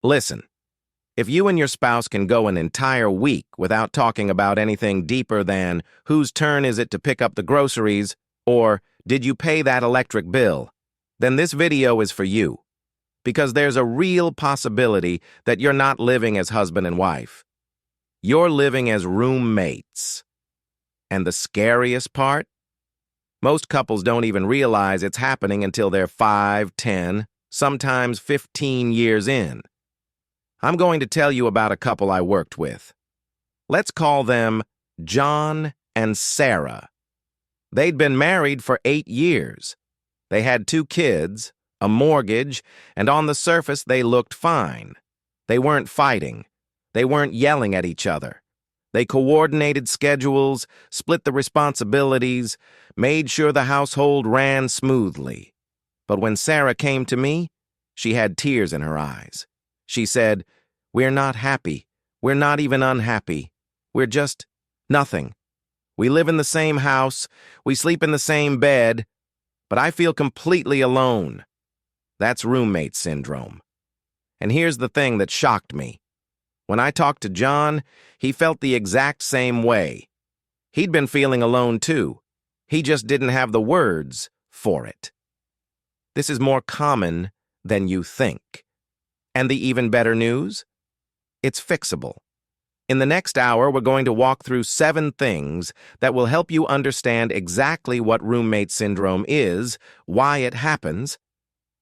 Listen, if you and your spouse can go an entire week without talking about anything deeper than whose turn is it to pick up the groceries or did you pay that electric bill, then this video is for you. Because there's a real possibility that you're not living as husband and wife. You're living as roommates. And the scariest part? Most couples don't even realize it's happening until they're 5, 10, sometimes 15 years in. I'm going to tell you about a couple I worked with. Let's call them John and Sarah. They'd been married for 8 years. They had 2 kids, a mortgage, and on the surface they looked fine. They weren't fighting. They weren't yelling at each other. They coordinated schedules, split the responsibilities, made sure the household ran smoothly. But when Sarah came to me, she had tears in her eyes. She said, "We're not happy. We're not even unhappy. We're just nothing. We live in the same house. We sleep in the same bed. But I feel completely alone." That's roommate syndrome. And here's the thing that shocked me. When I talked to John, he felt the exact same way. He'd been feeling alone too. He just didn't have the words for it. This is more common than you think. And the even better news? It's fixable. In the next hour, we're going to walk through 7 things that will help you understand exactly what roommate syndrome is, why it happens,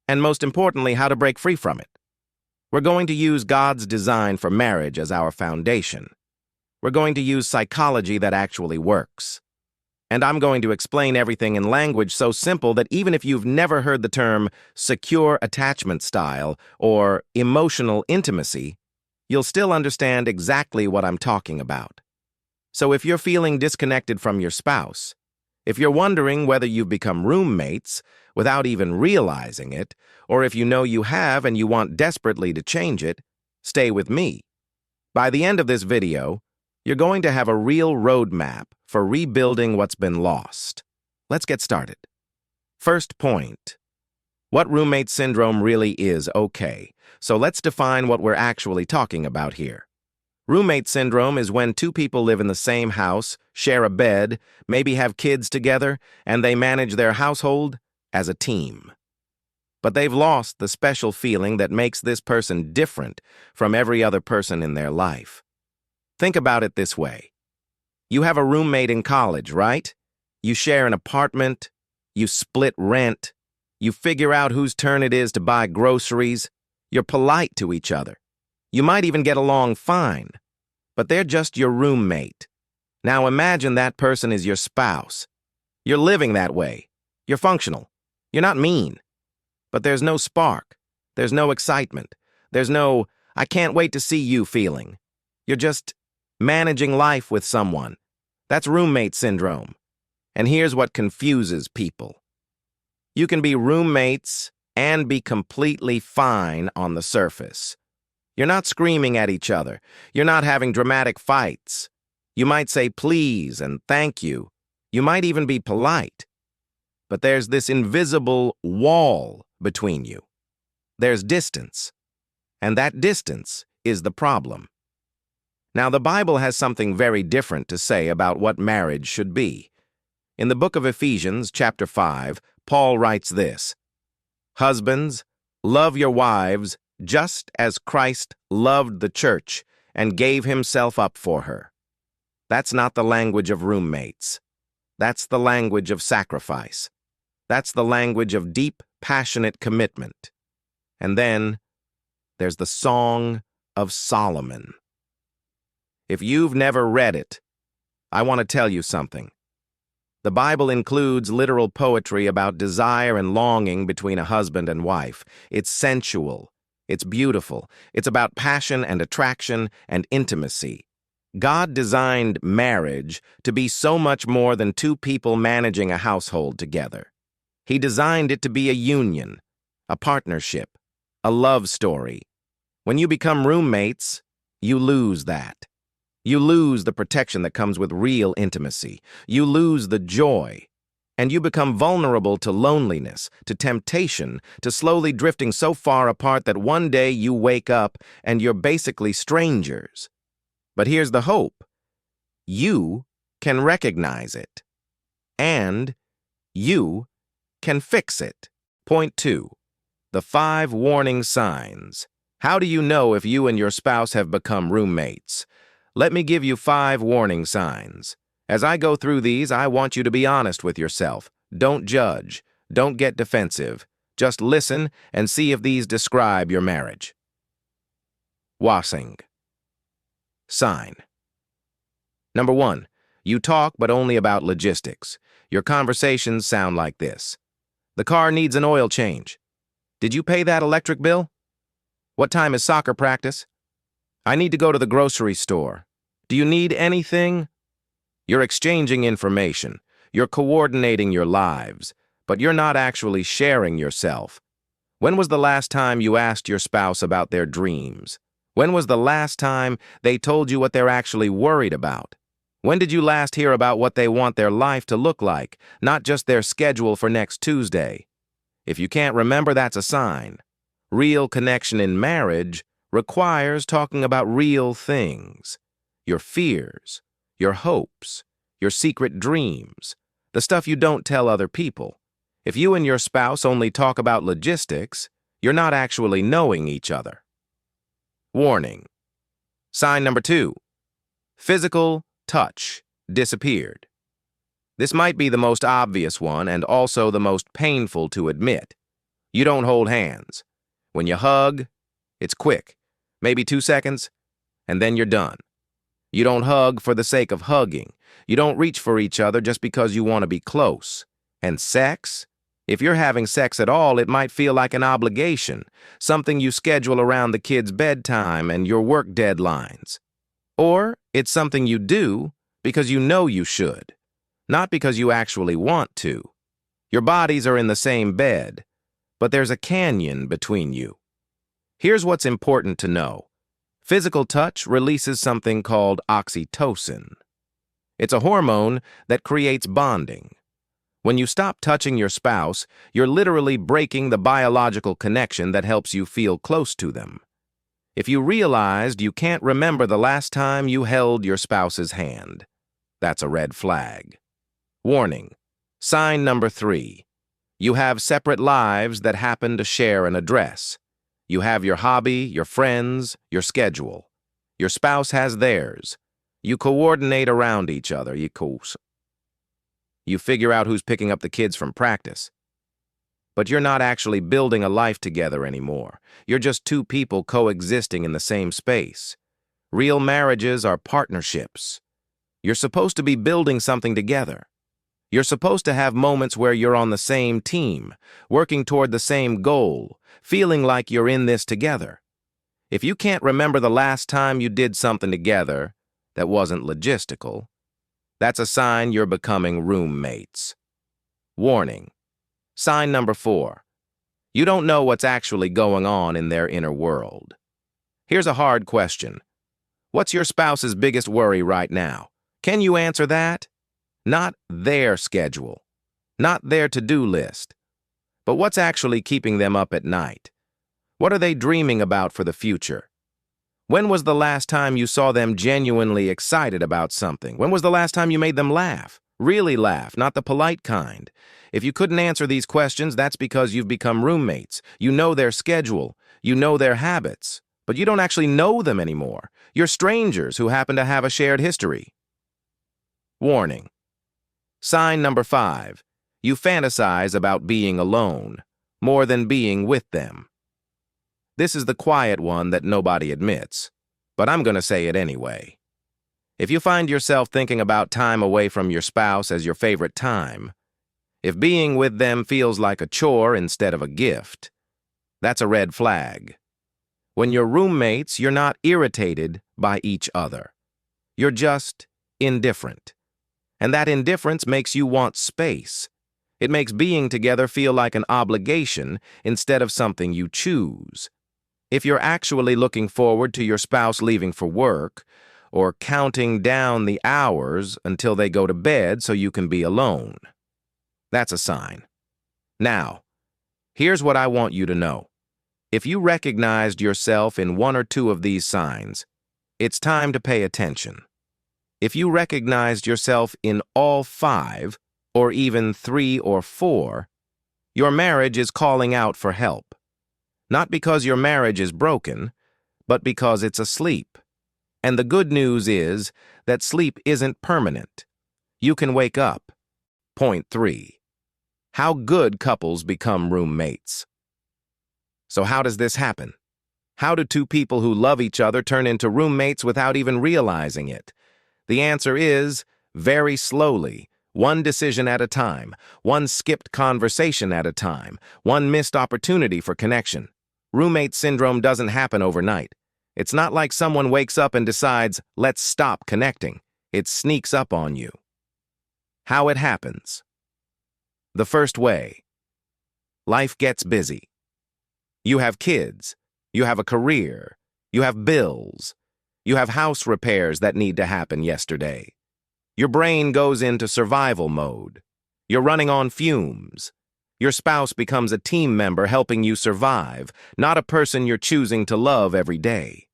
and most importantly, how to break free from it. We're going to use God's design for marriage as our foundation. We're going to use psychology that actually works. And I'm going to explain everything in language so simple that even if you've never heard the term secure attachment style or emotional intimacy, you'll still understand exactly what I'm talking about. So if you're feeling disconnected from your spouse, if you're wondering whether you've become roommates without even realizing it, or if you know you have and you want desperately to change it, stay with me. By the end of this video, you're going to have a real roadmap for rebuilding what's been lost. Let's get started. First point. What roommate syndrome really is, okay. So let's define what we're actually talking about here. Roommate syndrome is when 2 people live in the same house, share a bed, maybe have kids together, and they manage their household as a team. But they've lost the special feeling that makes this person different from every other person in their life. Think about it this way. You have a roommate in college, right? You share an apartment, you split rent, you figure out whose turn it is to buy groceries, you're polite to each other. You might even get along fine, but they're just your roommate. Now imagine that person is your spouse. You're living that way. You're functional. You're not mean. But there's no spark. There's no excitement. There's no, "I can't wait to see you" feeling. You're just managing life with someone. That's roommate syndrome. And here's what confuses people. You can be roommates and be completely fine on the surface. You're not screaming at each other. You're not having dramatic fights. You might say please and thank you. You might even be polite. But there's this invisible wall between you. There's distance. And that distance is the problem. Now, the Bible has something very different to say about what marriage should be. In the book of Ephesians, chapter 5, Paul writes this, "Husbands, love your wives just as Christ loved the church and gave himself up for her." That's not the language of roommates. That's the language of sacrifice. That's the language of deep, passionate commitment. And then there's the Song of Solomon. If you've never read it, I want to tell you something. The Bible includes literal poetry about desire and longing between a husband and wife. It's sensual. It's beautiful. It's about passion and attraction and intimacy. God designed marriage to be so much more than 2 people managing a household together. He designed it to be a union, a partnership, a love story. When you become roommates, you lose that. You lose the protection that comes with real intimacy. You lose the joy. And you become vulnerable to loneliness, to temptation, to slowly drifting so far apart that one day you wake up and you're basically strangers. But here's the hope. You can recognize it. And you can fix it. Point 2. The 5 warning signs. How do you know if you and your spouse have become roommates? Let me give you 5 warning signs. As I go through these, I want you to be honest with yourself. Don't judge. Don't get defensive. Just listen and see if these describe your marriage. Wasing. Sign. Number 1. You talk but only about logistics. Your conversations sound like this. The car needs an oil change. Did you pay that electric bill? What time is soccer practice? I need to go to the grocery store. Do you need anything? You're exchanging information. You're coordinating your lives, but you're not actually sharing yourself. When was the last time you asked your spouse about their dreams? When was the last time they told you what they're actually worried about? When did you last hear about what they want their life to look like, not just their schedule for next Tuesday? If you can't remember, that's a sign. Real connection in marriage requires talking about real things. Your fears, your hopes, your secret dreams, the stuff you don't tell other people. If you and your spouse only talk about logistics, you're not actually knowing each other. Warning. Sign number 2. Physical touch disappeared. This might be the most obvious one and also the most painful to admit. You don't hold hands. When you hug, it's quick, maybe 2 seconds, and then you're done. You don't hug for the sake of hugging. You don't reach for each other just because you want to be close. And sex? If you're having sex at all, it might feel like an obligation, something you schedule around the kids' bedtime and your work deadlines. Or it's something you do because you know you should, not because you actually want to. Your bodies are in the same bed, but there's a canyon between you. Here's what's important to know. Physical touch releases something called oxytocin. It's a hormone that creates bonding. When you stop touching your spouse, you're literally breaking the biological connection that helps you feel close to them. If you realized you can't remember the last time you held your spouse's hand, that's a red flag. Warning. Sign number 3. You have separate lives that happen to share an address. You have your hobby, your friends, your schedule. Your spouse has theirs. You coordinate around each other. You figure out who's picking up the kids from practice. But you're not actually building a life together anymore. You're just 2 people coexisting in the same space. Real marriages are partnerships. You're supposed to be building something together. You're supposed to have moments where you're on the same team, working toward the same goal, feeling like you're in this together. If you can't remember the last time you did something together that wasn't logistical, that's a sign you're becoming roommates. Warning. Sign number 4. You don't know what's actually going on in their inner world. Here's a hard question. What's your spouse's biggest worry right now? Can you answer that? Not their schedule, not their to-do list, but what's actually keeping them up at night? What are they dreaming about for the future? When was the last time you saw them genuinely excited about something? When was the last time you made them laugh? Really laugh, not the polite kind. If you couldn't answer these questions, that's because you've become roommates. You know their schedule, you know their habits, but you don't actually know them anymore. You're strangers who happen to have a shared history. Warning. Sign number 5. You fantasize about being alone, more than being with them. This is the quiet one that nobody admits, but I'm going to say it anyway. If you find yourself thinking about time away from your spouse as your favorite time, if being with them feels like a chore instead of a gift, that's a red flag. When you're roommates, you're not irritated by each other. You're just indifferent. And that indifference makes you want space. It makes being together feel like an obligation instead of something you choose. If you're actually looking forward to your spouse leaving for work, or counting down the hours until they go to bed so you can be alone. That's a sign. Now, here's what I want you to know. If you recognized yourself in one or two of these signs, it's time to pay attention. If you recognized yourself in all five, or even three or four, your marriage is calling out for help. Not because your marriage is broken, but because it's asleep. And the good news is that sleep isn't permanent. You can wake up. Point 3. How good couples become roommates. So how does this happen? How do two people who love each other turn into roommates without even realizing it? The answer is very slowly, one decision at a time, one skipped conversation at a time, one missed opportunity for connection. Roommate syndrome doesn't happen overnight. It's not like someone wakes up and decides, let's stop connecting. It sneaks up on you. How it happens. The first way. Life gets busy. You have kids. You have a career. You have bills. You have house repairs that need to happen yesterday. Your brain goes into survival mode. You're running on fumes. Your spouse becomes a team member helping you survive, not a person you're choosing to love every day.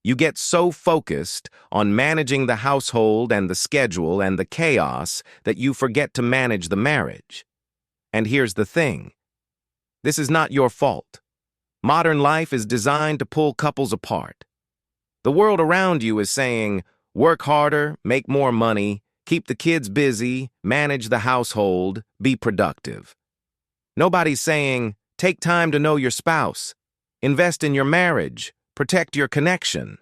You get so focused on managing the household and the schedule and the chaos that you forget to manage the marriage. And here's the thing. This is not your fault. Modern life is designed to pull couples apart. The world around you is saying, work harder, make more money, keep the kids busy, manage the household, be productive. Nobody's saying, take time to know your spouse, invest in your marriage, protect your connection.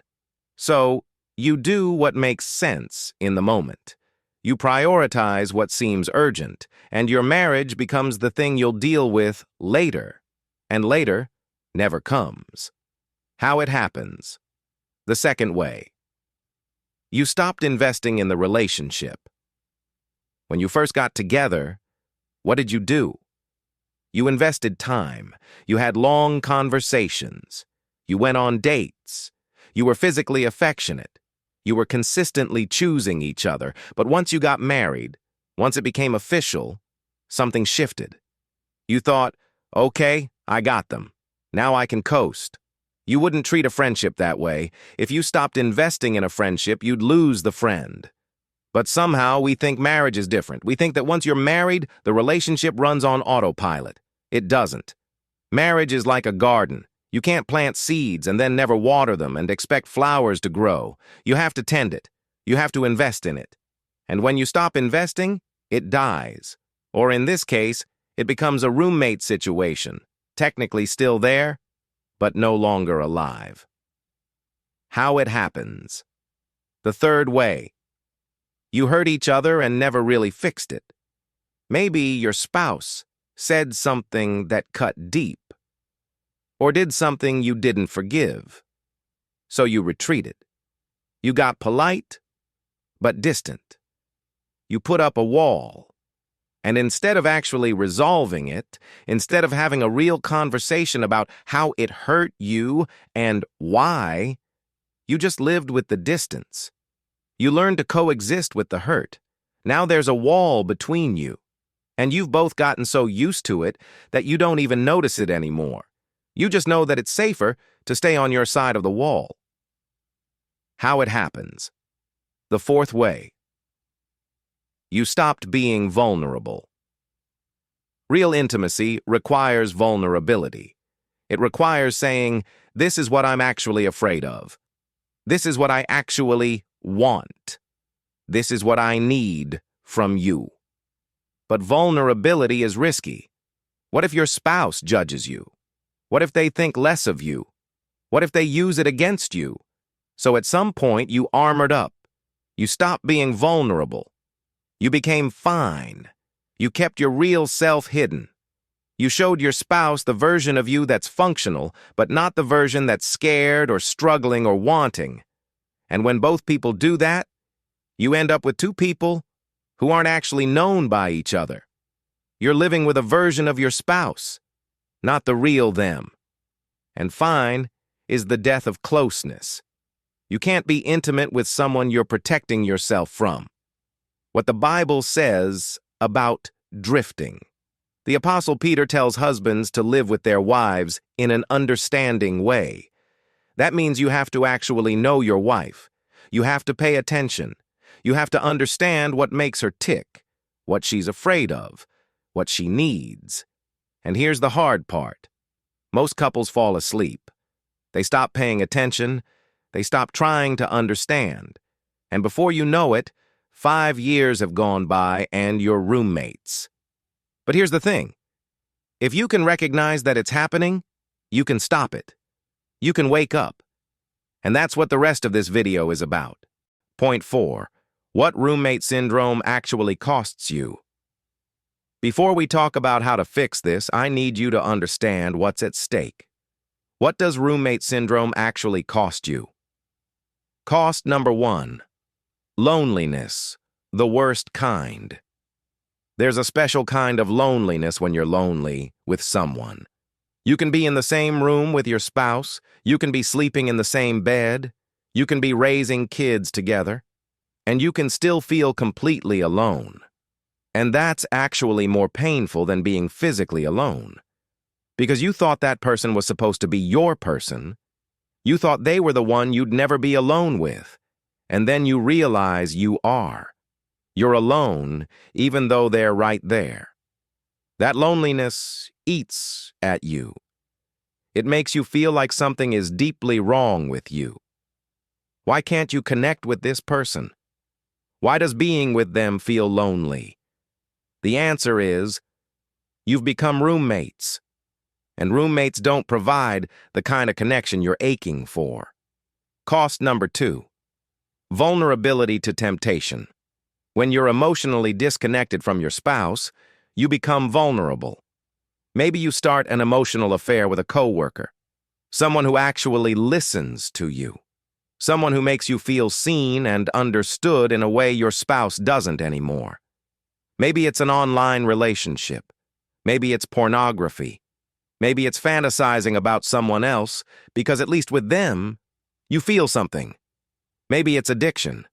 So, you do what makes sense in the moment. You prioritize what seems urgent, and your marriage becomes the thing you'll deal with later. And later never comes. How it happens. The second way. You stopped investing in the relationship. When you first got together, what did you do? You invested time. You had long conversations. You went on dates. You were physically affectionate. You were consistently choosing each other. But once you got married, once it became official, something shifted. You thought, okay, I got them. Now I can coast. You wouldn't treat a friendship that way. If you stopped investing in a friendship, you'd lose the friend. But somehow we think marriage is different. We think that once you're married, the relationship runs on autopilot. It doesn't. Marriage is like a garden. You can't plant seeds and then never water them and expect flowers to grow. You have to tend it. You have to invest in it. And when you stop investing, it dies. Or in this case, it becomes a roommate situation, technically still there, but no longer alive. How it happens. The third way. You hurt each other and never really fixed it. Maybe your spouse said something that cut deep, or did something you didn't forgive. So you retreated. You got polite, but distant. You put up a wall. And instead of actually resolving it, instead of having a real conversation about how it hurt you and why, you just lived with the distance. You learned to coexist with the hurt. Now there's a wall between you. And you've both gotten so used to it that you don't even notice it anymore. You just know that it's safer to stay on your side of the wall. How it happens. The fourth way. You stopped being vulnerable. Real intimacy requires vulnerability. It requires saying, this is what I'm actually afraid of. This is what I actually want. This is what I need from you. But vulnerability is risky. What if your spouse judges you? What if they think less of you? What if they use it against you? So at some point you armored up. You stopped being vulnerable. You became fine. You kept your real self hidden. You showed your spouse the version of you that's functional, but not the version that's scared or struggling or wanting. And when both people do that, you end up with two people who aren't actually known by each other. You're living with a version of your spouse, not the real them. And fine is the death of closeness. You can't be intimate with someone you're protecting yourself from. What the Bible says about drifting. The Apostle Peter tells husbands to live with their wives in an understanding way. That means you have to actually know your wife. You have to pay attention. You have to understand what makes her tick, what she's afraid of, what she needs. And here's the hard part. Most couples fall asleep. They stop paying attention. They stop trying to understand. And before you know it, 5 years have gone by and you're roommates. But here's the thing. If you can recognize that it's happening, you can stop it. You can wake up. And that's what the rest of this video is about. Point 4. What roommate syndrome actually costs you. Before we talk about how to fix this, I need you to understand what's at stake. What does roommate syndrome actually cost you? Cost number 1. Loneliness, the worst kind. There's a special kind of loneliness when you're lonely with someone. You can be in the same room with your spouse, you can be sleeping in the same bed, you can be raising kids together, and you can still feel completely alone. And that's actually more painful than being physically alone. Because you thought that person was supposed to be your person, you thought they were the one you'd never be alone with, and then you realize you are. You're alone, even though they're right there. That loneliness eats at you. It makes you feel like something is deeply wrong with you. Why can't you connect with this person? Why does being with them feel lonely? The answer is, you've become roommates. And roommates don't provide the kind of connection you're aching for. Cost number 2. Vulnerability to temptation. When you're emotionally disconnected from your spouse, you become vulnerable. Maybe you start an emotional affair with a coworker, someone who actually listens to you, someone who makes you feel seen and understood in a way your spouse doesn't anymore. Maybe it's an online relationship. Maybe it's pornography. Maybe it's fantasizing about someone else because at least with them, you feel something. Maybe it's addiction.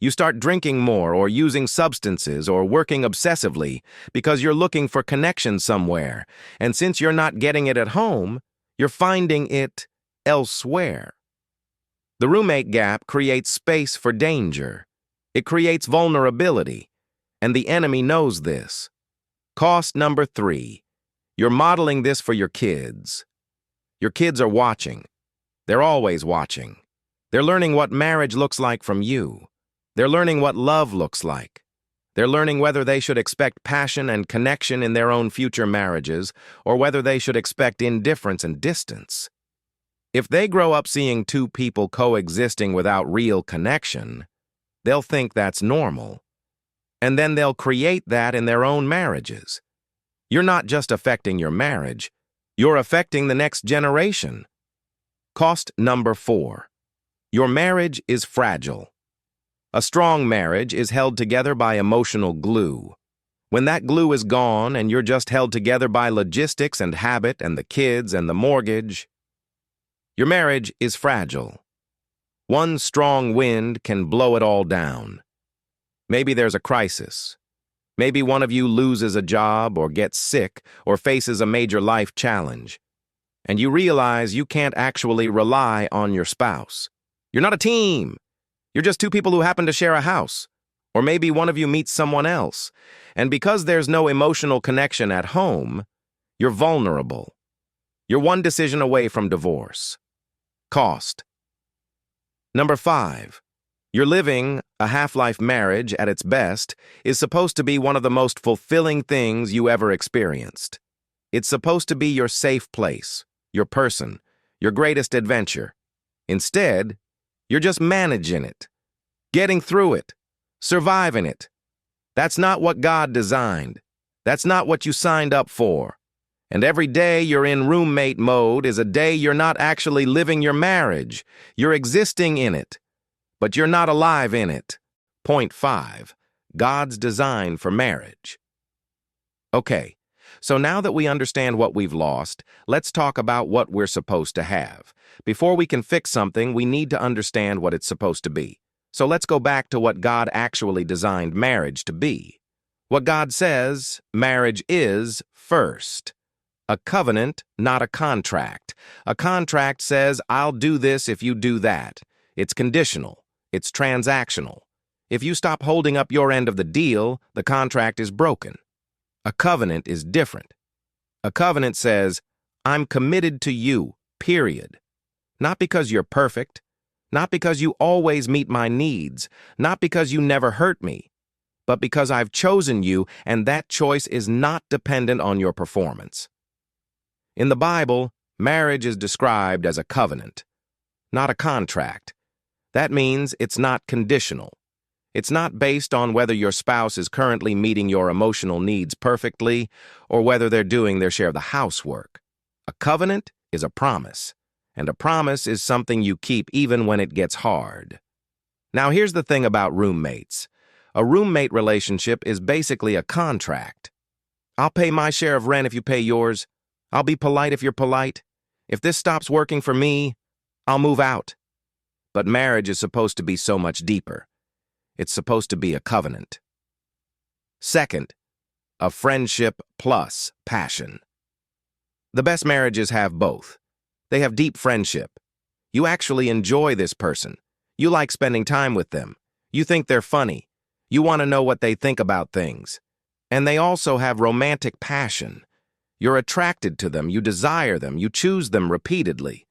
You start drinking more or using substances or working obsessively because you're looking for connection somewhere, and since you're not getting it at home, you're finding it elsewhere. The roommate gap creates space for danger. It creates vulnerability, and the enemy knows this. Cost number 3. You're modeling this for your kids. Your kids are watching. They're always watching. They're learning what marriage looks like from you. They're learning what love looks like. They're learning whether they should expect passion and connection in their own future marriages or whether they should expect indifference and distance. If they grow up seeing two people coexisting without real connection, they'll think that's normal. And then they'll create that in their own marriages. You're not just affecting your marriage, you're affecting the next generation. Cost number 4. Your marriage is fragile. A strong marriage is held together by emotional glue. When that glue is gone and you're just held together by logistics and habit and the kids and the mortgage, your marriage is fragile. One strong wind can blow it all down. Maybe there's a crisis. Maybe one of you loses a job or gets sick or faces a major life challenge. And you realize you can't actually rely on your spouse. You're not a team. You're just two people who happen to share a house. Or maybe one of you meets someone else. And because there's no emotional connection at home, you're vulnerable. You're one decision away from divorce. Cost. Number 5. You're living a half-life marriage at its best is supposed to be one of the most fulfilling things you ever experienced. It's supposed to be your safe place, your person, your greatest adventure. Instead, you're just managing it, getting through it, surviving it. That's not what God designed. That's not what you signed up for. And every day you're in roommate mode is a day you're not actually living your marriage. You're existing in it, but you're not alive in it. Point 5. God's design for marriage. Okay, so now that we understand what we've lost, let's talk about what we're supposed to have. Before we can fix something, we need to understand what it's supposed to be. So let's go back to what God actually designed marriage to be. What God says marriage is first. A covenant, not a contract. A contract says, I'll do this if you do that. It's conditional. It's transactional. If you stop holding up your end of the deal, the contract is broken. A covenant is different. A covenant says, I'm committed to you, period. Not because you're perfect, not because you always meet my needs, not because you never hurt me, but because I've chosen you, and that choice is not dependent on your performance. In the Bible, marriage is described as a covenant, not a contract. That means it's not conditional. It's not based on whether your spouse is currently meeting your emotional needs perfectly or whether they're doing their share of the housework. A covenant is a promise, and a promise is something you keep even when it gets hard. Now, here's the thing about roommates. A roommate relationship is basically a contract. I'll pay my share of rent if you pay yours. I'll be polite if you're polite. If this stops working for me, I'll move out. But marriage is supposed to be so much deeper. It's supposed to be a covenant. Second, a friendship plus passion. The best marriages have both. They have deep friendship. You actually enjoy this person. You like spending time with them. You think they're funny. You want to know what they think about things. And they also have romantic passion. You're attracted to them, you desire them, you choose them repeatedly.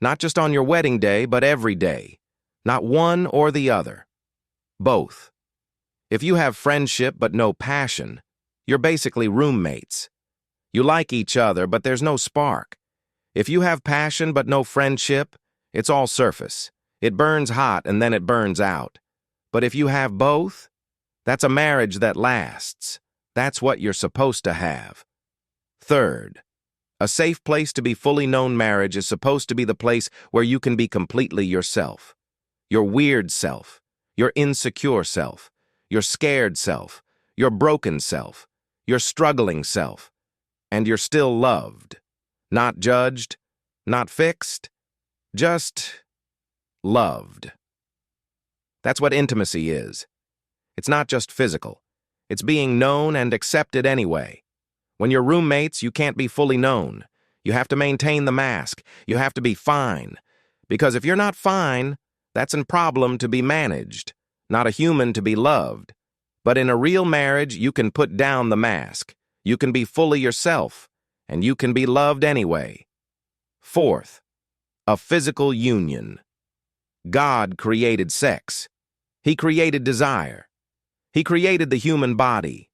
Not just on your wedding day, but every day. Not one or the other. Both. If you have friendship but no passion, you're basically roommates. You like each other, but there's no spark. If you have passion but no friendship, it's all surface. It burns hot and then it burns out. But if you have both, that's a marriage that lasts. That's what you're supposed to have. Third, a safe place to be fully known marriage is supposed to be the place where you can be completely yourself. Your weird self, your insecure self, your scared self, your broken self, your struggling self, and you're still loved. Not judged, not fixed, just loved. That's what intimacy is. It's not just physical. It's being known and accepted anyway. When you're roommates, you can't be fully known. You have to maintain the mask. You have to be fine. Because if you're not fine, that's a problem to be managed, not a human to be loved. But in a real marriage, you can put down the mask. You can be fully yourself, and you can be loved anyway. Fourth, a physical union. God created sex. He created desire. He created the human body.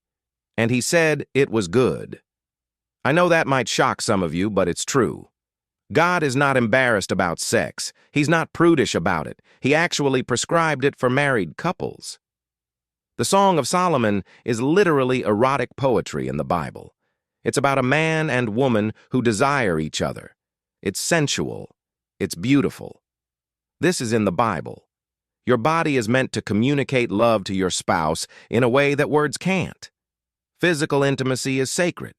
And he said it was good. I know that might shock some of you, but it's true. God is not embarrassed about sex. He's not prudish about it. He actually prescribed it for married couples. The Song of Solomon is literally erotic poetry in the Bible. It's about a man and woman who desire each other. It's sensual. It's beautiful. This is in the Bible. Your body is meant to communicate love to your spouse in a way that words can't. Physical intimacy is sacred.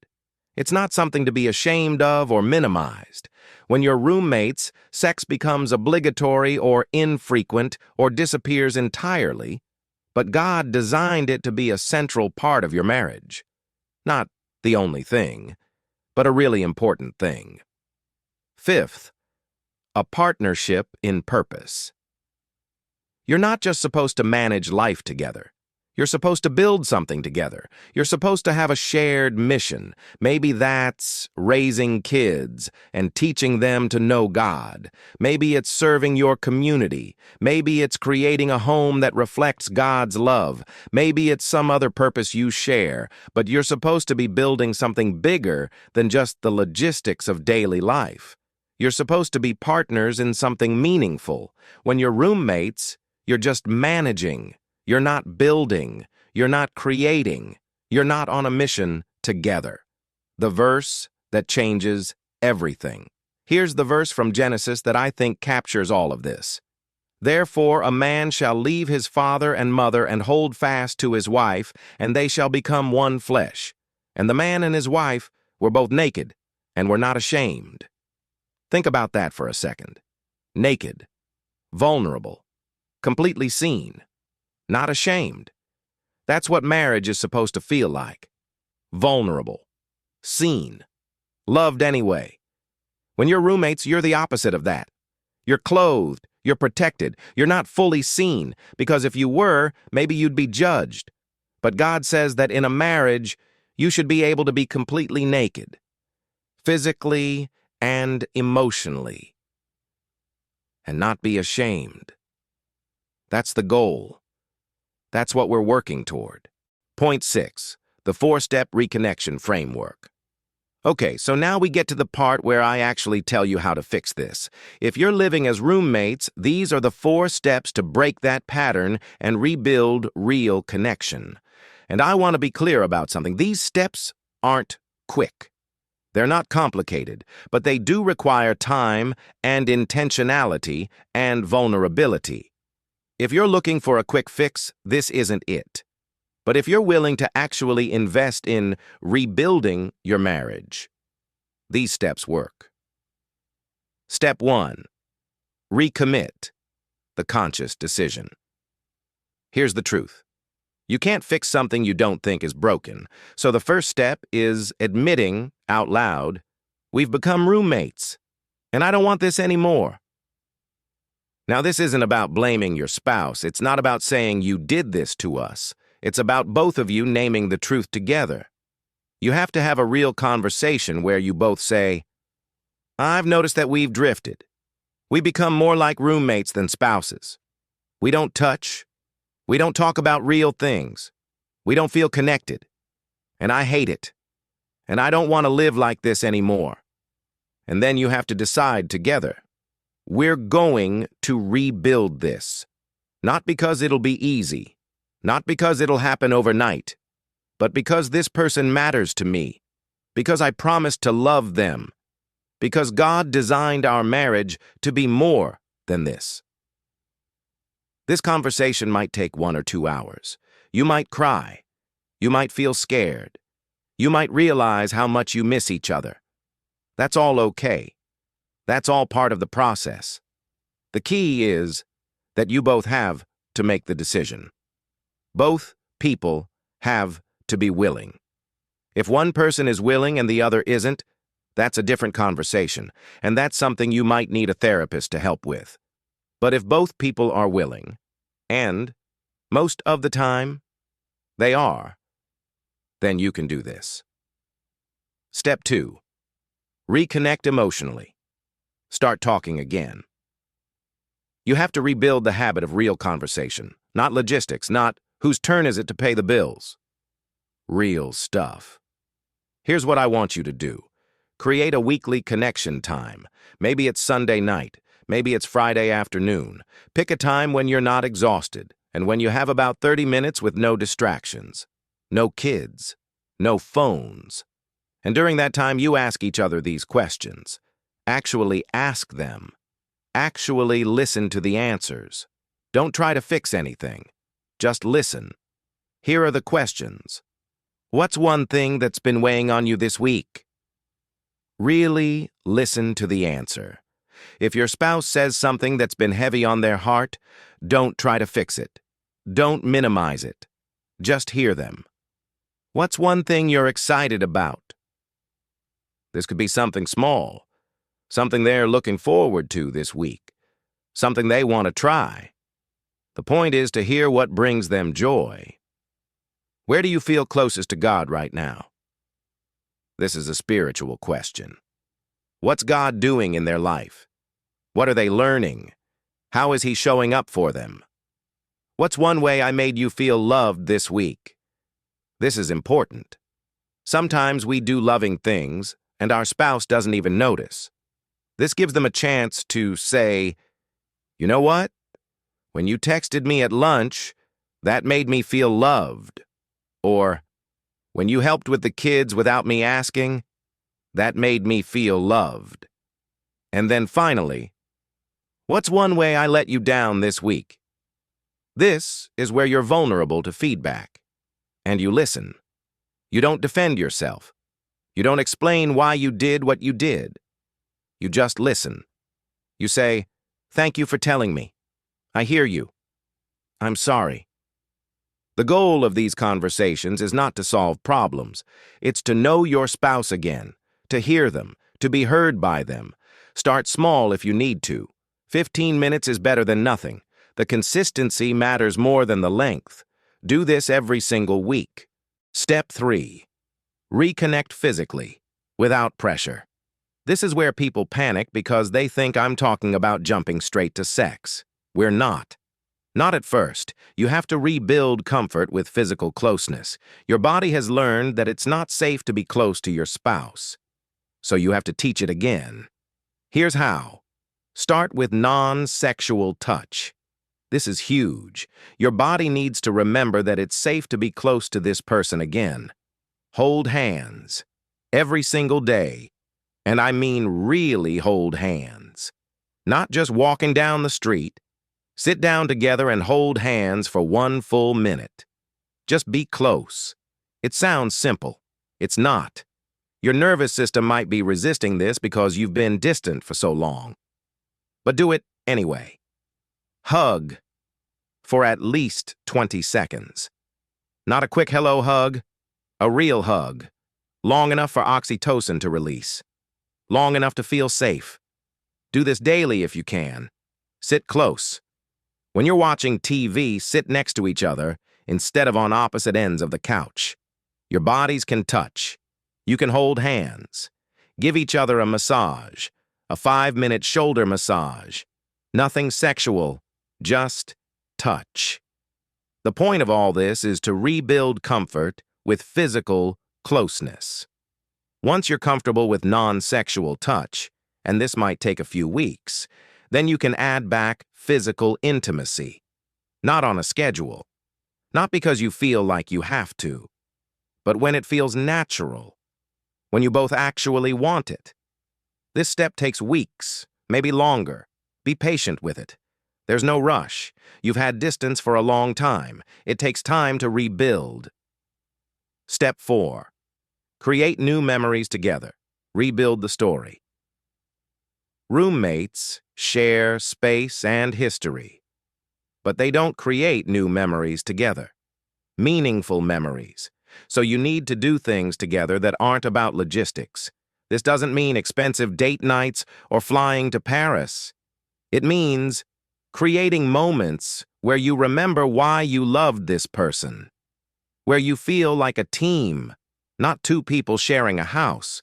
It's not something to be ashamed of or minimized. When you're roommates, sex becomes obligatory or infrequent or disappears entirely, but God designed it to be a central part of your marriage. Not the only thing, but a really important thing. Fifth, a partnership in purpose. You're not just supposed to manage life together. You're supposed to build something together. You're supposed to have a shared mission. Maybe that's raising kids and teaching them to know God. Maybe it's serving your community. Maybe it's creating a home that reflects God's love. Maybe it's some other purpose you share, but you're supposed to be building something bigger than just the logistics of daily life. You're supposed to be partners in something meaningful. When you're roommates, you're just managing. You're not building. You're not creating. You're not on a mission together. The verse that changes everything. Here's the verse from Genesis that I think captures all of this. Therefore a man shall leave his father and mother and hold fast to his wife, and they shall become one flesh. And the man and his wife were both naked and were not ashamed. Think about that for a second. Naked, vulnerable, completely seen, not ashamed. That's what marriage is supposed to feel like. Vulnerable. Seen. Loved anyway. When you're roommates, you're the opposite of that. You're clothed. You're protected. You're not fully seen, because if you were, maybe you'd be judged. But God says that in a marriage, you should be able to be completely naked. Physically and emotionally. And not be ashamed. That's the goal. That's what we're working toward. Point 6. The 4-step reconnection framework. Okay, so now we get to the part where I actually tell you how to fix this. If you're living as roommates, these are the 4 steps to break that pattern and rebuild real connection. And I want to be clear about something. These steps aren't quick. They're not complicated, but they do require time and intentionality and vulnerability. If you're looking for a quick fix, this isn't it. But if you're willing to actually invest in rebuilding your marriage, these steps work. Step 1. Recommit, the conscious decision. Here's the truth. You can't fix something you don't think is broken, so the first step is admitting out loud, we've become roommates, and I don't want this anymore. Now, this isn't about blaming your spouse. It's not about saying you did this to us. It's about both of you naming the truth together. You have to have a real conversation where you both say, I've noticed that we've drifted. We become more like roommates than spouses. We don't touch. We don't talk about real things. We don't feel connected. And I hate it. And I don't want to live like this anymore. And then you have to decide together. We're going to rebuild this. Not because it'll be easy. Not because it'll happen overnight, but because this person matters to me, because I promised to love them, because God designed our marriage to be more than this. This conversation might take 1 or 2 hours. You might cry. You might feel scared. You might realize how much you miss each other. That's all okay. That's all part of the process. The key is that you both have to make the decision. Both people have to be willing. If one person is willing and the other isn't, that's a different conversation, and that's something you might need a therapist to help with. But if both people are willing, and most of the time they are, then you can do this. Step 2. Reconnect emotionally. Start talking again. You have to rebuild the habit of real conversation, not logistics, not whose turn is it to pay the bills? Real stuff. Here's what I want you to do. Create a weekly connection time. Maybe it's Sunday night. Maybe it's Friday afternoon. Pick a time when you're not exhausted and when you have about 30 minutes with no distractions. No kids. No phones. And during that time, you ask each other these questions. Actually ask them. Actually listen to the answers. Don't try to fix anything. Just listen. Here are the questions. What's one thing that's been weighing on you this week? Really listen to the answer. If your spouse says something that's been heavy on their heart, don't try to fix it. Don't minimize it. Just hear them. What's one thing you're excited about? This could be something small, something they're looking forward to this week, something they want to try. The point is to hear what brings them joy. Where do you feel closest to God right now? This is a spiritual question. What's God doing in their life? What are they learning? How is He showing up for them? What's one way I made you feel loved this week? This is important. Sometimes we do loving things, and our spouse doesn't even notice. This gives them a chance to say, you know what? When you texted me at lunch, that made me feel loved. Or, when you helped with the kids without me asking, that made me feel loved. And then finally, what's one way I let you down this week? This is where you're vulnerable to feedback. And you listen. You don't defend yourself. You don't explain why you did what you did. You just listen. You say, thank you for telling me. I hear you. I'm sorry. The goal of these conversations is not to solve problems. It's to know your spouse again, to hear them, to be heard by them. Start small if you need to. 15 minutes is better than nothing. The consistency matters more than the length. Do this every single week. Step 3. Reconnect physically, without pressure. This is where people panic because they think I'm talking about jumping straight to sex. We're not. Not at first. You have to rebuild comfort with physical closeness. Your body has learned that it's not safe to be close to your spouse. So you have to teach it again. Here's how. Start with non-sexual touch. This is huge. Your body needs to remember that it's safe to be close to this person again. Hold hands. Every single day. And I mean really hold hands. Not just walking down the street. Sit down together and hold hands for 1 full minute. Just be close. It sounds simple. It's not. Your nervous system might be resisting this because you've been distant for so long. But do it anyway. Hug for at least 20 seconds. Not a quick hello hug, a real hug. Long enough for oxytocin to release. Long enough to feel safe. Do this daily if you can. Sit close. When you're watching TV, sit next to each other instead of on opposite ends of the couch. Your bodies can touch. You can hold hands. Give each other a massage, a 5-minute shoulder massage. Nothing sexual, just touch. The point of all this is to rebuild comfort with physical closeness. Once you're comfortable with non-sexual touch, and this might take a few weeks, then you can add back physical intimacy. Not on a schedule. Not because you feel like you have to, but when it feels natural. When you both actually want it. This step takes weeks, maybe longer. Be patient with it. There's no rush. You've had distance for a long time. It takes time to rebuild. Step 4. Create new memories together. Rebuild the story. Roommates share space and history, but they don't create new memories together. Meaningful memories. So you need to do things together that aren't about logistics. This doesn't mean expensive date nights or flying to Paris. It means creating moments where you remember why you loved this person, where you feel like a team, not 2 people sharing a house.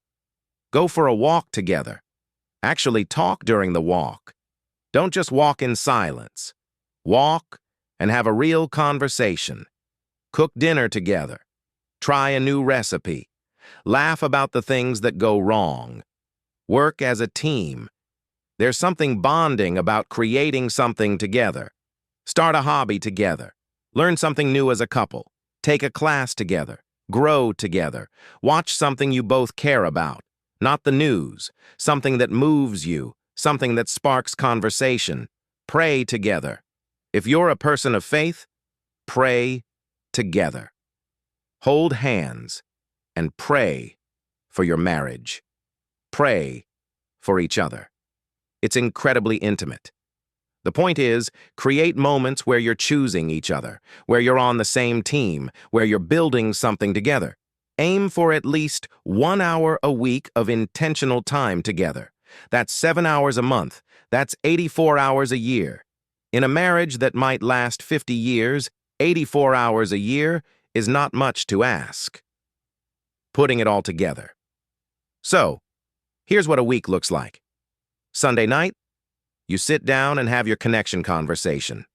Go for a walk together. Actually talk during the walk. Don't just walk in silence. Walk and have a real conversation. Cook dinner together. Try a new recipe. Laugh about the things that go wrong. Work as a team. There's something bonding about creating something together. Start a hobby together. Learn something new as a couple. Take a class together. Grow together. Watch something you both care about. Not the news. Something that moves you. Something that sparks conversation. Pray together. If you're a person of faith, pray together. Hold hands and pray for your marriage. Pray for each other. It's incredibly intimate. The point is, create moments where you're choosing each other, where you're on the same team, where you're building something together. Aim for at least 1 hour a week of intentional time together. That's 7 hours a month. That's 84 hours a year. In a marriage that might last 50 years, 84 hours a year is not much to ask. Putting it all together. So, here's what a week looks like. Sunday night, you sit down and have your connection conversation.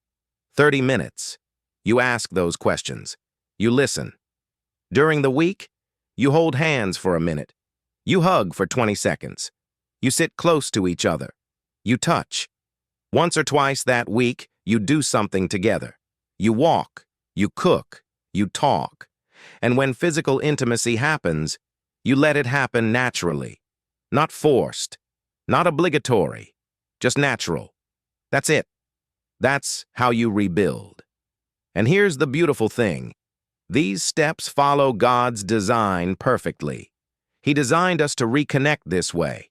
30 minutes. You ask those questions. You listen. During the week, you hold hands for a minute. You hug for 20 seconds. You sit close to each other. You touch. Once or twice that week, you do something together. You walk. You cook. You talk. And when physical intimacy happens, you let it happen naturally. Not forced. Not obligatory. Just natural. That's it. That's how you rebuild. And here's the beautiful thing. These steps follow God's design perfectly. He designed us to reconnect this way.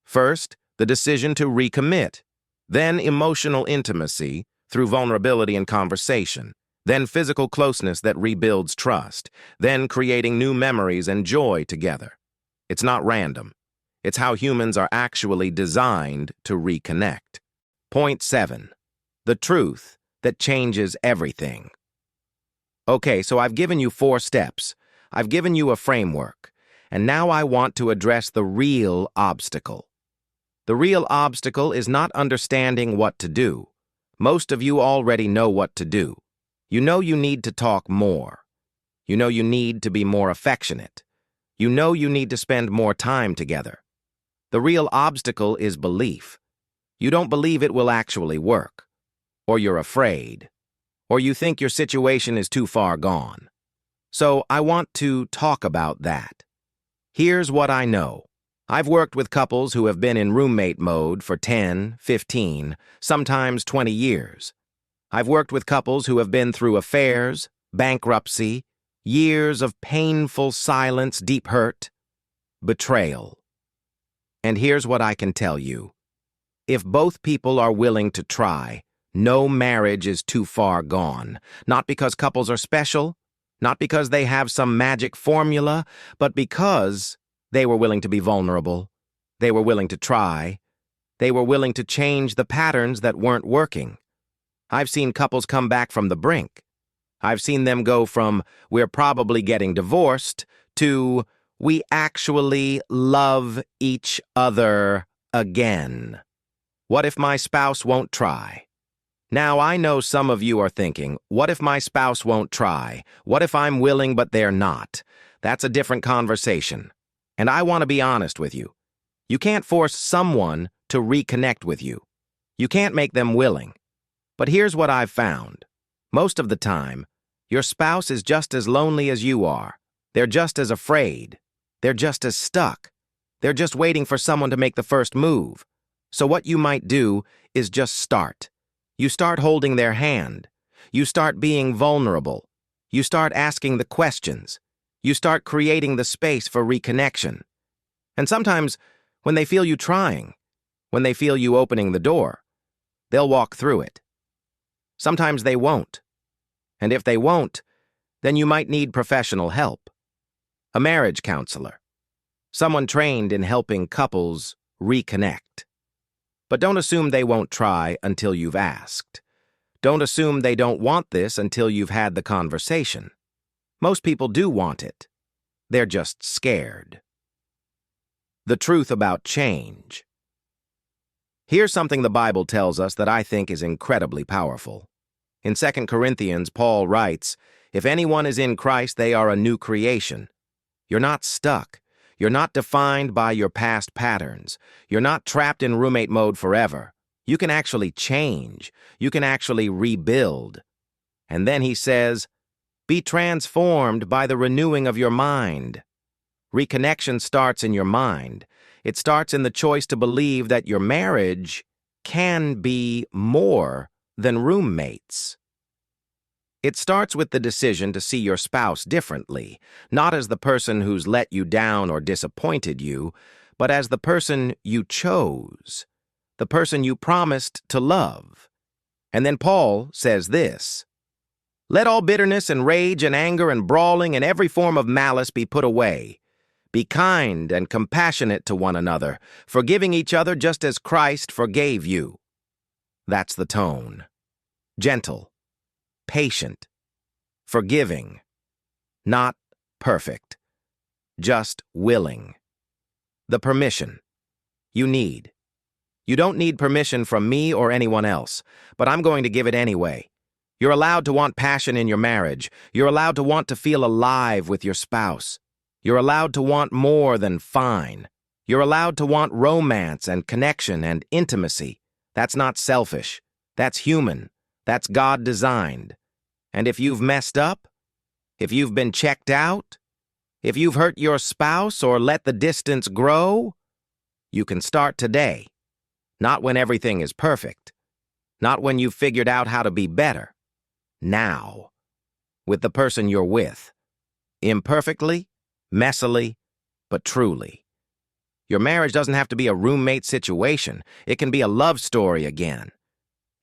First, the decision to recommit. Then emotional intimacy through vulnerability and conversation. then physical closeness that rebuilds trust, then creating new memories and joy together. It's not random. It's how humans are actually designed to reconnect. Point 7. The truth that changes everything. Okay, so I've given you 4 steps. I've given you a framework. And now I want to address the real obstacle. The real obstacle is not understanding what to do. Most of you already know what to do. You know you need to talk more. You know you need to be more affectionate. You know you need to spend more time together. The real obstacle is belief. You don't believe it will actually work. Or you're afraid. Or you think your situation is too far gone. So I want to talk about that. Here's what I know. I've worked with couples who have been in roommate mode for 10, 15, sometimes 20 years. I've worked with couples who have been through affairs, bankruptcy, years of painful silence, deep hurt, betrayal. And here's what I can tell you. If both people are willing to try, no marriage is too far gone. Not because couples are special, not because they have some magic formula, but because they were willing to be vulnerable. They were willing to try. They were willing to change the patterns that weren't working. I've seen couples come back from the brink. I've seen them go from, we're probably getting divorced, to, we actually love each other again. What if my spouse won't try? Now, I know some of you are thinking, what if my spouse won't try? What if I'm willing but they're not? That's a different conversation. And I want to be honest with you. You can't force someone to reconnect with you. You can't make them willing. But here's what I've found. Most of the time, your spouse is just as lonely as you are. They're just as afraid. They're just as stuck. They're just waiting for someone to make the first move. So what you might do is just start. You start holding their hand. You start being vulnerable. You start asking the questions. You start creating the space for reconnection. And sometimes, when they feel you trying, when they feel you opening the door, they'll walk through it. Sometimes they won't. And if they won't, then you might need professional help. A marriage counselor. Someone trained in helping couples reconnect. But don't assume they won't try until you've asked. Don't assume they don't want this until you've had the conversation. Most people do want it. They're just scared. The truth about change. Here's something the Bible tells us that I think is incredibly powerful. In 2 Corinthians, Paul writes, if anyone is in Christ, they are a new creation. You're not stuck. You're not defined by your past patterns. You're not trapped in roommate mode forever. You can actually change. You can actually rebuild. And then he says, be transformed by the renewing of your mind. Reconnection starts in your mind. It starts in the choice to believe that your marriage can be more than roommates. It starts with the decision to see your spouse differently, not as the person who's let you down or disappointed you, but as the person you chose, the person you promised to love. And then Paul says this, let all bitterness and rage and anger and brawling and every form of malice be put away. Be kind and compassionate to one another, forgiving each other just as Christ forgave you. That's the tone. Gentle. Patient, forgiving, not perfect, just willing. The permission you need. You don't need permission from me or anyone else, but I'm going to give it anyway. You're allowed to want passion in your marriage. You're allowed to want to feel alive with your spouse. You're allowed to want more than fine. You're allowed to want romance and connection and intimacy. That's not selfish. That's human. That's God-designed. And if you've messed up, if you've been checked out, if you've hurt your spouse or let the distance grow, you can start today. Not when everything is perfect. Not when you've figured out how to be better. Now. With the person you're with. Imperfectly, messily, but truly. Your marriage doesn't have to be a roommate situation. It can be a love story again.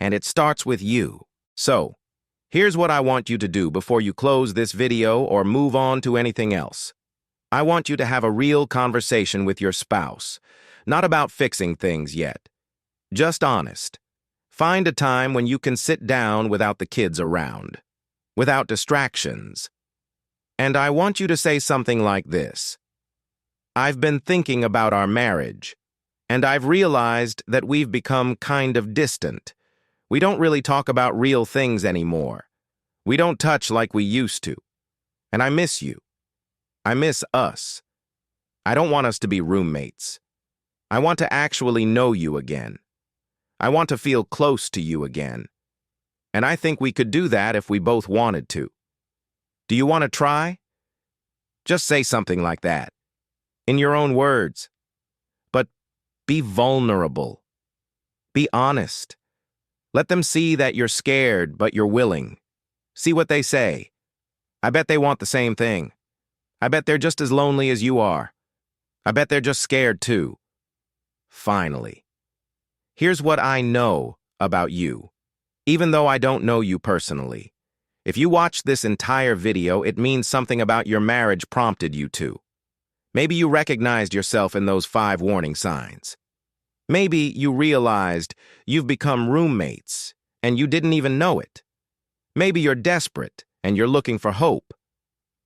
And it starts with you. So, Here's what I want you to do before you close this video or move on to anything else. I want you to have a real conversation with your spouse, not about fixing things yet. Just honest. Find a time when you can sit down without the kids around, without distractions. And I want you to say something like this. I've been thinking about our marriage, and I've realized that we've become kind of distant. We don't really talk about real things anymore. We don't touch like we used to. And I miss you. I miss us. I don't want us to be roommates. I want to actually know you again. I want to feel close to you again. And I think we could do that if we both wanted to. Do you want to try? Just say something like that, in your own words. But be vulnerable. Be honest. Let them see that you're scared, but you're willing. See what they say. I bet they want the same thing. I bet they're just as lonely as you are. I bet they're just scared too. Finally. Here's what I know about you, even though I don't know you personally. If you watched this entire video, it means something about your marriage prompted you to. Maybe you recognized yourself in those 5 warning signs. Maybe you realized you've become roommates and you didn't even know it. Maybe you're desperate and you're looking for hope.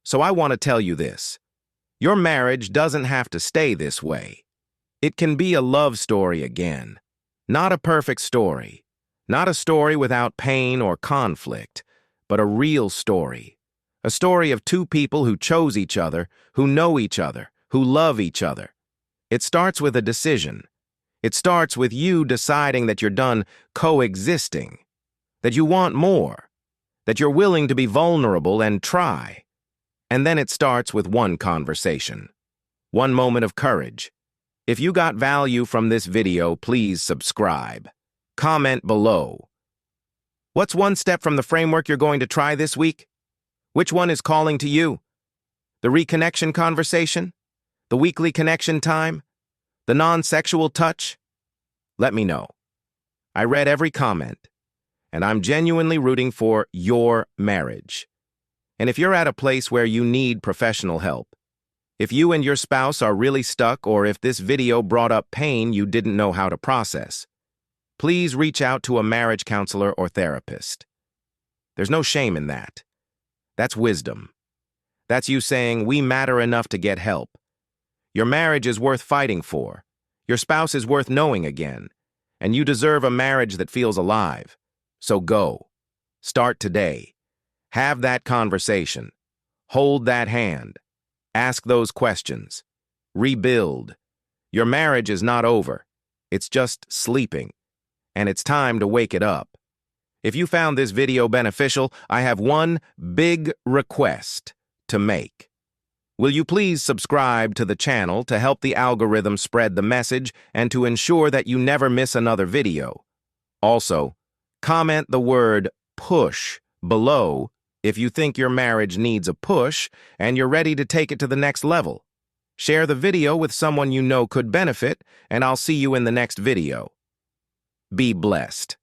So I want to tell you this. Your marriage doesn't have to stay this way. It can be a love story again. Not a perfect story. Not a story without pain or conflict, but a real story. A story of 2 people who chose each other, who know each other, who love each other. It starts with a decision. It starts with you deciding that you're done coexisting, that you want more, that you're willing to be vulnerable and try. And then it starts with one conversation, one moment of courage. If you got value from this video, please subscribe. Comment below. What's one step from the framework you're going to try this week? Which one is calling to you? The reconnection conversation? The weekly connection time? The non-sexual touch? Let me know. I read every comment, and I'm genuinely rooting for your marriage. And if you're at a place where you need professional help, if you and your spouse are really stuck, or if this video brought up pain you didn't know how to process, please reach out to a marriage counselor or therapist. There's no shame in that. That's wisdom. That's you saying, we matter enough to get help. Your marriage is worth fighting for. Your spouse is worth knowing again. And you deserve a marriage that feels alive. So go. Start today. Have that conversation. Hold that hand. Ask those questions. Rebuild. Your marriage is not over. It's just sleeping. And it's time to wake it up. If you found this video beneficial, I have one big request to make. Will you please subscribe to the channel to help the algorithm spread the message and to ensure that you never miss another video? Also, comment the word push below if you think your marriage needs a push and you're ready to take it to the next level. Share the video with someone you know could benefit, and I'll see you in the next video. Be blessed.